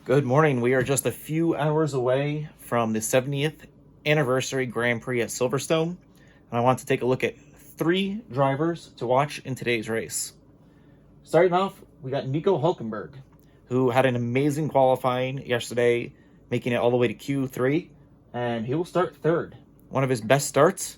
Good morning. We are just a few hours away from the 70th Anniversary Grand Prix at Silverstone, and I want to take a look at 3 drivers to watch in today's race. Starting off, we got Nico Hulkenberg, who had an amazing qualifying yesterday, making it all the way to Q3, and he will start 3rd. One of his best starts,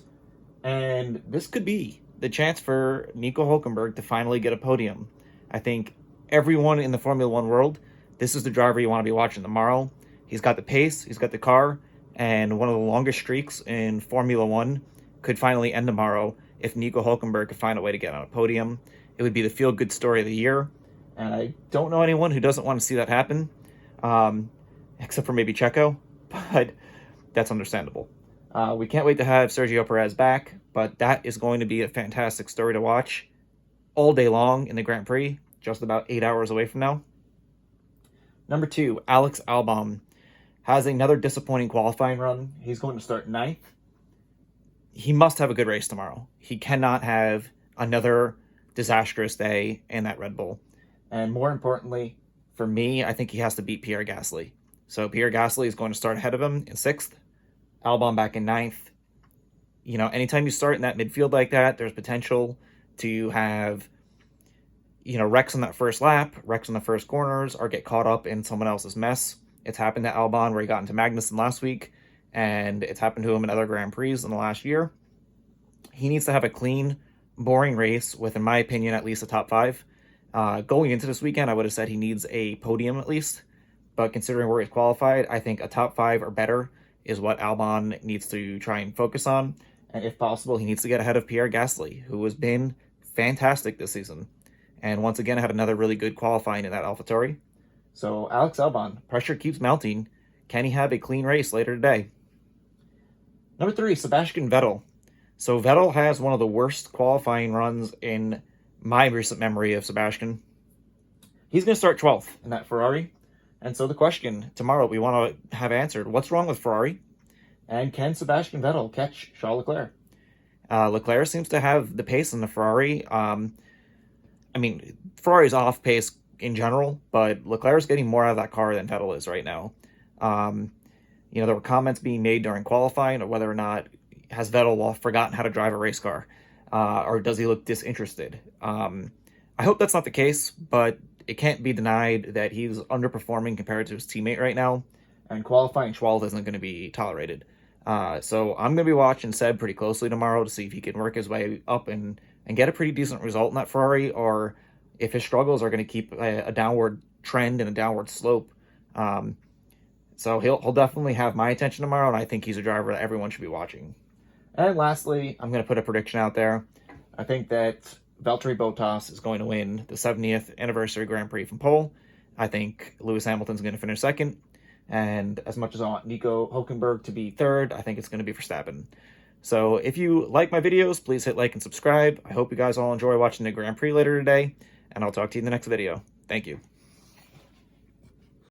and this could be the chance for Nico Hulkenberg to finally get a podium. I think everyone in the Formula One world, this is the driver you want to be watching tomorrow. He's got the pace, he's got the car, and one of the longest streaks in Formula One could finally end tomorrow if Nico Hulkenberg could find a way to get on a podium. It would be the feel-good story of the year, and I don't know anyone who doesn't want to see that happen, except for maybe Checo, but that's understandable. We can't wait to have Sergio Perez back, but that is going to be a fantastic story to watch all day long in the Grand Prix, just about 8 hours away from now. Number 2, Alex Albon has another disappointing qualifying run. He's going to start 9th. He must have a good race tomorrow. He cannot have another disastrous day in that Red Bull. And more importantly, for me, I think he has to beat Pierre Gasly. So Pierre Gasly is going to start ahead of him in 6th. Albon back in 9th. You know, anytime you start in that midfield like that, there's potential to have, wrecks on that first lap, wrecks on the first corners, or get caught up in someone else's mess. It's happened to Albon where he got into Magnussen last week, and it's happened to him in other Grand Prix in the last year. He needs to have a clean, boring race with, in my opinion, at least a top 5. Going into this weekend, I would have said he needs a podium at least, but considering where he's qualified, I think a top 5 or better is what Albon needs to try and focus on. And if possible, he needs to get ahead of Pierre Gasly, who has been fantastic this season. And once again, had another really good qualifying in that AlphaTauri. So Alex Albon, pressure keeps mounting. Can he have a clean race later today? Number 3, Sebastian Vettel. So Vettel has one of the worst qualifying runs in my recent memory of Sebastian. He's going to start 12th in that Ferrari. And so the question tomorrow we want to have answered, what's wrong with Ferrari? And can Sebastian Vettel catch Charles Leclerc? Leclerc seems to have the pace in the Ferrari. Ferrari's off pace in general, but Leclerc's getting more out of that car than Vettel is right now. There were comments being made during qualifying of whether or not has Vettel forgotten how to drive a race car, or does he look disinterested? I hope that's not the case, but it can't be denied that he's underperforming compared to his teammate right now, and qualifying 12th isn't going to be tolerated. So I'm going to be watching Seb pretty closely tomorrow to see if he can work his way up and get a pretty decent result in that Ferrari, or if his struggles are going to keep a downward trend and a downward slope. So he'll definitely have my attention tomorrow, and I think he's a driver that everyone should be watching. And lastly, I'm going to put a prediction out there. I think that Valtteri Bottas is going to win the 70th Anniversary Grand Prix from pole. I think Lewis Hamilton's going to finish 2nd. And as much as I want Nico Hulkenberg to be 3rd, I think it's going to be Verstappen. So if you like my videos, please hit like and subscribe. I hope you guys all enjoy watching the Grand Prix later today, and I'll talk to you in the next video. Thank you.